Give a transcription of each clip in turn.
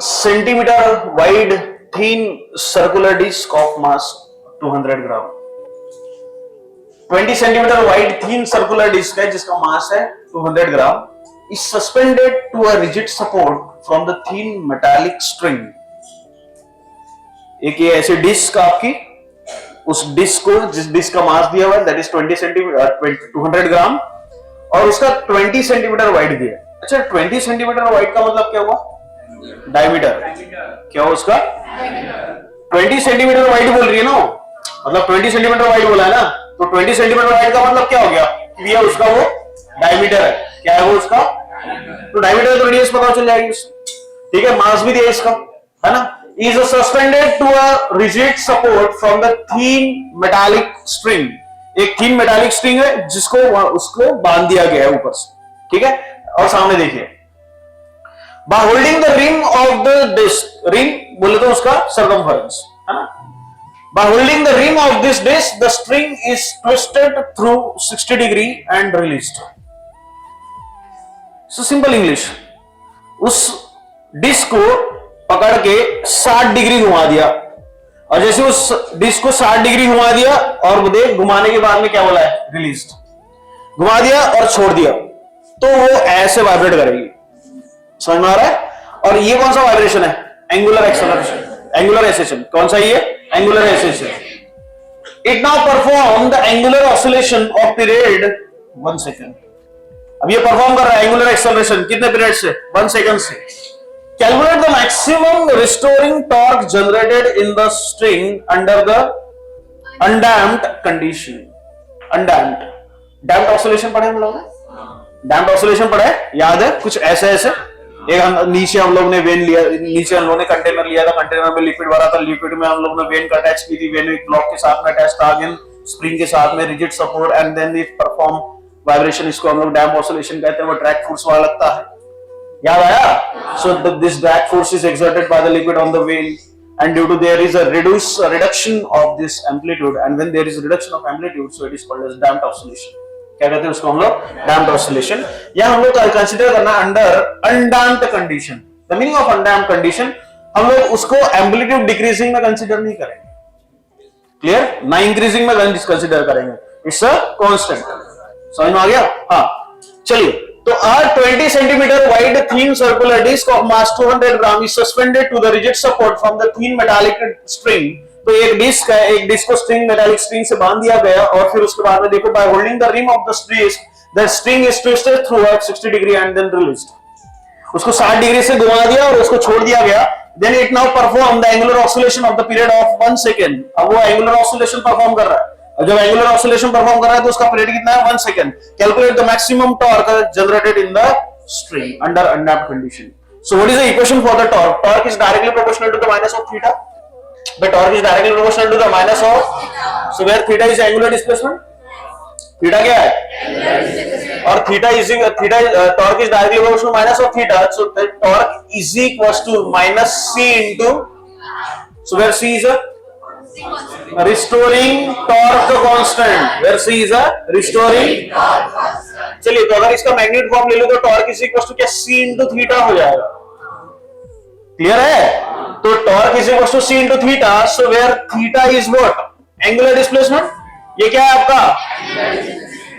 Centimetre wide thin circular disc of mass 200 gram. 20 centimetre wide thin circular disc है जिसका मास है 200 ग्राम, is suspended to a rigid support from the thin metallic string। एक ये ऐसी disc आपकी, उस disc को, जिस डिस्क का मास दिया हुआ है दैट इज 20 सेंटीमीटर 200 ग्राम और उसका 20 सेंटीमीटर वाइड दिया। अच्छा 20 सेंटीमीटर वाइड का मतलब क्या हुआ? डायमीटर। क्या हो उसका? 20 सेंटीमीटर वाइड बोल रही है ना, मतलब 20 सेंटीमीटर वाइड बोला है ना, तो 20 सेंटीमीटर वाइड का मतलब क्या हो गया? ये उसका वो डायमीटर है। क्या है वो उसका? तो डायमीटर तो रेडियस पता चल जाएगी उससे। ठीक है, मास भी दिया इसका, है ना। Is suspended to a rigid support from the thin metallic string। एक thin metallic string है जिसको उसको बांध दिया गया है ऊपर से। ठीक है, और सामने देखिए, by holding the rim of the disc, rim बोले तो उसका circumference, है ना। By holding the rim of this disc, the string is twisted through 60 degree and released। So simple English, उस डिस्क को पकड़ के 60 डिग्री घुमा दिया, और जैसे उस डिस्क को 60 डिग्री घुमा दिया और देख घुमाने के बाद में क्या बोला है? रिलीज्ड। घुमा दिया और छोड़ दिया तो वो ऐसे वाइब्रेट करेगी। समझ में आ रहा है? और ये कौन सा वाइब्रेशन है? एंगुलर एक्सेलरेशन, एंगुलर एसेशन। कौन सा ये? एंगुलर एसेशन। It now perform the angular oscillation of period 1 second. अब ये परफॉर्म कर रहा है एंगुलर एक्सेलरेशन कितने पीरियड से? 1 सेकेंड से। Calculate the maximum restoring torque generated in the string under the undamped condition। Undamped, damped oscillation पढ़े हम लोग ने? damped oscillation पढ़े, याद है? कुछ ऐसे ऐसे, एक नीचे हम लोग ने वेन लिया, नीचे हम लोग ने कंटेनर लिया था, कंटेनर में लिक्विड भरा था, लिक्विड में हम लोग ने वेन का अटैच की थी, वेन एक ब्लॉक के साथ में अटैच था, अगेन स्प्रिंग के साथ में rigid support and then it perform vibration. इसको हम लोग डैम्प ऑसिलेशन कहते हैं। वो ड्रैग फोर्स वाला लगता है, याद आया? So this drag force is exerted by the liquid on the vein, and due to there is a reduction of this amplitude, and when there is reduction of amplitude, so it is called as damped oscillation। क्या कहते हैं उसको हम लोग? damped oscillation। या हम लोग consider करना under undamped condition। The meaning of undamped condition, हम लोग उसको amplitude decreasing में कंसीडर नहीं करेंगे, क्लियर? ना इंक्रीजिंग में कंसीडर करेंगे, इट्स अ कांस्टेंट। समझ में आ गया? हाँ, चलिए। तो a 20 centimetre wide thin circular disc of mass 200 gram is suspended to the rigid support from the thin metallic string। तो एक डिस्क है, एक डिस्क को स्ट्रिंग, मेटालिक स्ट्रिंग से बांध दिया गया, और फिर उसके बाद में देखो, by holding the rim of the string is twisted through at 60 degree and then released। उसको 60 डिग्री से घुमा दिया और उसको छोड़ दिया गया। then it now perform the angular oscillation of the period of 1 second। अब वो angular oscillation परफॉर्म कर रहा है, और जब एंगुलर ऑसिलेशन परफॉर्म कर रहा है तो उसका पीरियड कितना है? 1 second. Calculate the maximum torque generated in the string under undamped condition. So what is the equation for the torque? Torque is directly proportional to the minus of theta. The torque is directly proportional to the minus of, so where theta is angular displacement. Theta क्या है? और theta torque is directly proportional to minus of theta, so the torque is equals to minus c into, so where c is a restoring torque constant, where c is a restoring torque constant। चलिए, तो अगर इसका magnitude form ले लो तो torque is equal to क्या? c into theta हो जाएगा। क्लियर है? तो torque is equal to c into theta, so where theta is what? Angular displacement. ये क्या है आपका?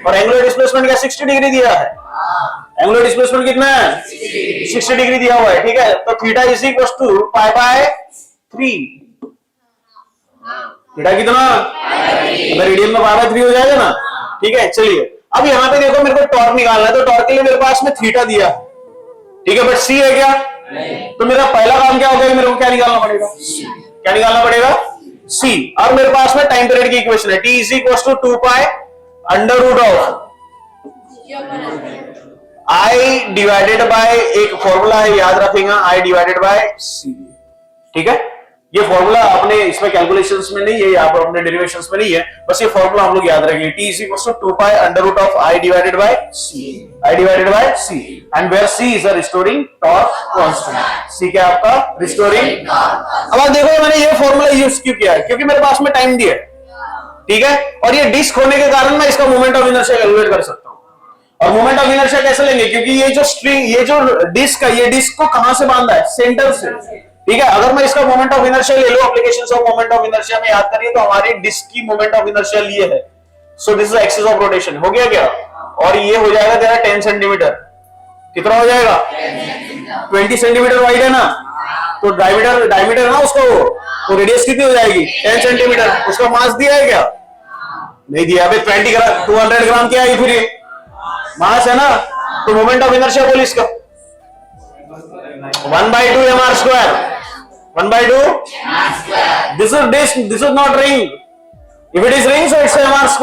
और एंगुलर डिस्प्लेसमेंट क्या? 60 डिग्री दिया है। एंगुलर डिस्प्लेसमेंट कितना है? 60 डिग्री दिया हुआ है। ठीक है, तो theta is equal to pi by 3। Theta कितना? अगर रेडियन में पाई बाय 3 हो जाएगा ना। ठीक है, चलिए अब यहाँ पे देखो, मेरे को टॉर्क निकालना है, तो टॉर्क के लिए मेरे पास में थीटा दिया, ठीक है, बट c है क्या? तो मेरा पहला काम क्या होगा? मेरे को क्या निकालना पड़ेगा? क्या निकालना पड़ेगा? c। और मेरे पास में टाइम पीरियड की इक्वेशन है, t is equal to 2 pi under root of i divided by, एक फॉर्मूला है याद रखेगा, i डिवाइडेड बाय c। ठीक है, ये फॉर्मूला अपने इसमें कैलकुलेशंस में नहीं है, यहाँ पर अपने डेरिवेशंस में नहीं है, बस ये फॉर्मूला हम लोग याद रखेंगे। t is equal to 2 pi under root of i divided by c, and where c is a restoring torque constant. c क्या है आपका? रिस्टोरिंग। अब आप देखो, मैंने ये फॉर्मूला यूज क्यों किया है? क्योंकि मेरे पास में टाइम दिया है, ठीक है, और ये डिस्क होने के कारण मैं इसका मोमेंट ऑफ इनर्शिया कैलकुलेट कर सकता हूं। और मोमेंट ऑफ इनर्शिया कैसे लेंगे, क्योंकि ये जो स्ट्रिंग, ये जो डिस्क है, ये डिस्क को कहां से बांधा है, सेंटर से। ठीक है, अगर मैं इसका मोमेंट ऑफ इनर्शिया ले लूं applications of moment of inertia में याद करिए, तो हमारी डिस्क की मोमेंट ऑफ इनर्शिया लिए है, so this is axis of rotation. हो गया क्या? और ये हो जाएगा तेरा 10 सेंटीमीटर। कितना हो जाएगा? 20 सेंटीमीटर वाइड है ना, तो डायमीटर ना उसका, वो तो रेडियस कितनी हो जाएगी? 10 सेंटीमीटर। उसका मास दिया है क्या? नहीं दिया। अबे 20 ग्राम 200 ग्राम क्या है फिर ये मास है ना, तो मोमेंट ऑफ इनर्शिया बोल इसका 1/2 mr²। 1/2 this is disc, this is not ring. If it is ring so it's mr²।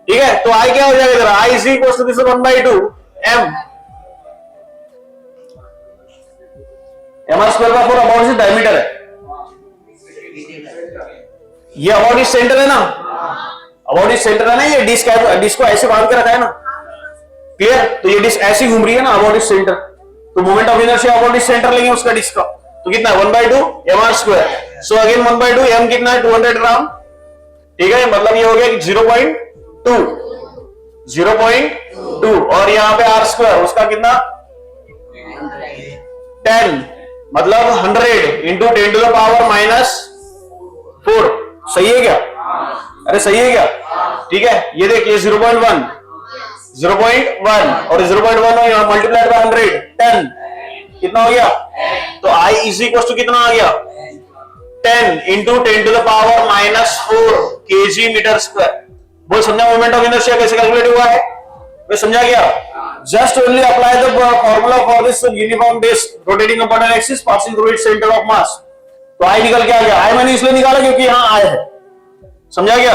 ठीक है, तो आई क्या हो जाएगा इधर? I is equal to this 1/2 m। mr² का पूरा अबाउट इज डायमीटर है, ये अबाउट इज सेंटर है ना, अबाउट इज सेंटर है ना, ये डिस्क को ऐसे बांध के रखा है ना, क्लियर? तो ये डिस्क ऐसी घूम रही है ना अबाउट इज सेंटर, तो moment of inertia about is centre लेंगे उसका डिस्क का, तो कितना है? 1/2 mr²। सो अगेन 1/2 m कितना है? 200 ग्राम। ठीक है, मतलब ये हो गया 0.2 और यहाँ पे r², उसका कितना? 10, मतलब 100 इंटू 10 टू द पावर -4। सही है क्या? अरे सही है क्या? ठीक है, ये देखिए 0.1 और 0.1 मल्टीप्लाइड बाय 100 10 कितना हो गया? तो I इज इक्वल टू कितना आ गया? 10 into 10 to the power -4 kg metre square. बोल समझा मोमेंट ऑफ इनर्शिया कैसे कैलकुलेट हुआ है? मैं समझा गया? Just only apply the formula for this uniform disc rotating upon an axis passing through its centre of mass. तो I निकल के आ गया। I मैंने इसलिए निकाला क्योंकि यहाँ I है, समझा गया?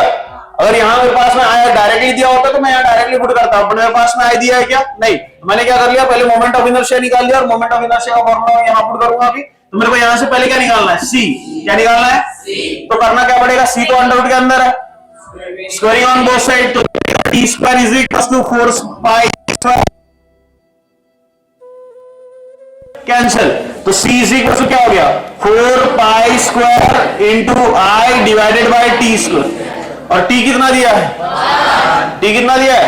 अगर यहाँ मेरे पास में आया डायरेक्टली दिया होता तो मैं यहाँ डायरेक्टली पुट करता हूं, मेरे पास में आई दिया है क्या? नहीं। मैंने क्या कर लिया, पहले मोमेंट ऑफ इनर्शिया निकाल लिया और मोमेंट ऑफ इनर्शिया का फॉर्मूला यहाँ पुट करूंगा अभी। तो मेरे को यहाँ से पहले क्या निकालना है? C। क्या निकालना है? C। तो करना क्या पड़ेगा? C तो अंडर रूट के अंदर है, स्क्वायरिंग ऑन बोथ साइड, तो t² is equal to 4π cancel. तो C इज इक्वल टू क्या हो गया? 4π² into I divided bye t²। और t कितना दिया है? t कितना दिया है?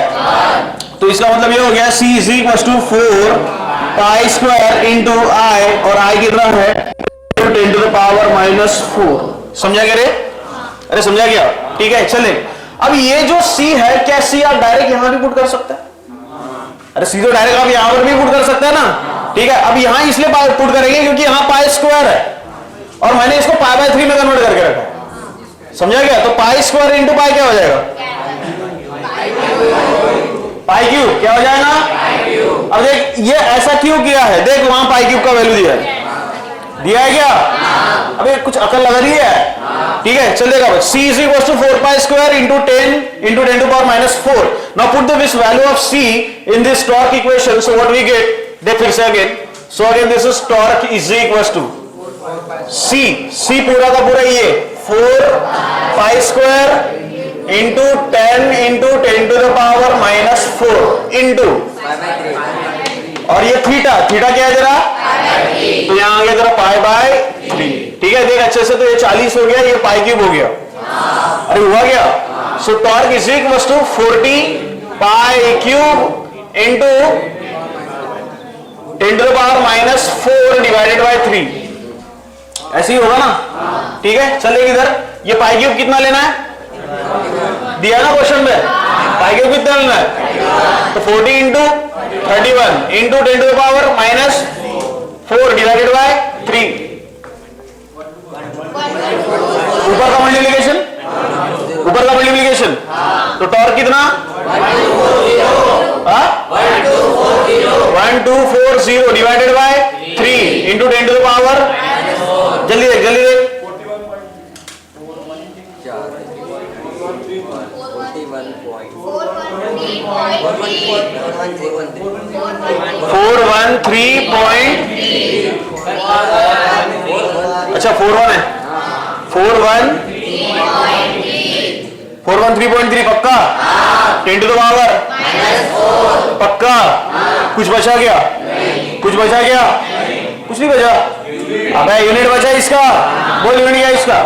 तो इसका मतलब ये हो गया C is equal to 4π² into I, और I कितना है? 10 टू द पावर -4। समझा क्या रे? अरे समझा क्या? ठीक है, चले। अब ये जो C है, क्या C आप डायरेक्ट यहां भी पुट कर सकते हैं? अरे C तो डायरेक्ट आप यहां पर भी पुट कर सकते हैं ना। ठीक है, अब यहां इसलिए पुट करेंगे क्योंकि यहां π² है और मैंने इसको π/3 में कन्वर्ट करके रखा है, समझा गया? तो π² इंटू पाई क्या हो जाएगा? π³ क्या हो जाएगा? अब देख ये ऐसा क्यों किया है, देख वहां π³ का वैल्यू दिया है क्या? अबे कुछ अकल लग रही है? ठीक है, चलेगा। C is equals to 4π² into 10 into 10 to the power -4। Now put this value of C in this torque equation. So what we get? देख फिर से again. So again this is torque is equals to C पूरा का पूरा ये 4π² into 10 into 10 to the power -4 into, और ये theta क्या है तेरा? तो यहां आ गया तेरा π/3। ठीक है, देख अच्छे से, तो ये 40 हो गया, ये π³ हो गया। अरे हुआ क्या? So torque is equal to 40π³ into 10 to the power -4 divided by 3। ऐसे ही होगा ना? ठीक है, चलेगी इधर। ये π³ कितना लेना है? दिया ना क्वेश्चन में, π³ कितना लेना है? तो 40 into 31 into 10 to the power -4 divided by 3। ऊपर का मल्टीप्लिकेशन, तो टॉर्क कितना? 1240 divided by 3 into 10 to the power, जल्दी देख 413. अच्छा 41 है, 413.3 पक्का? 10 टू द पावर पक्का? कुछ बचा क्या? कुछ बचा क्या? कुछ नहीं बचा। अबे यूनिट बचा इसका, बोल यूनिट क्या इसका?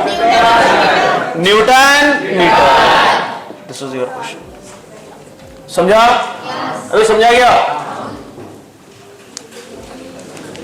Newton. This was your question. समझा? अभी समझा गया?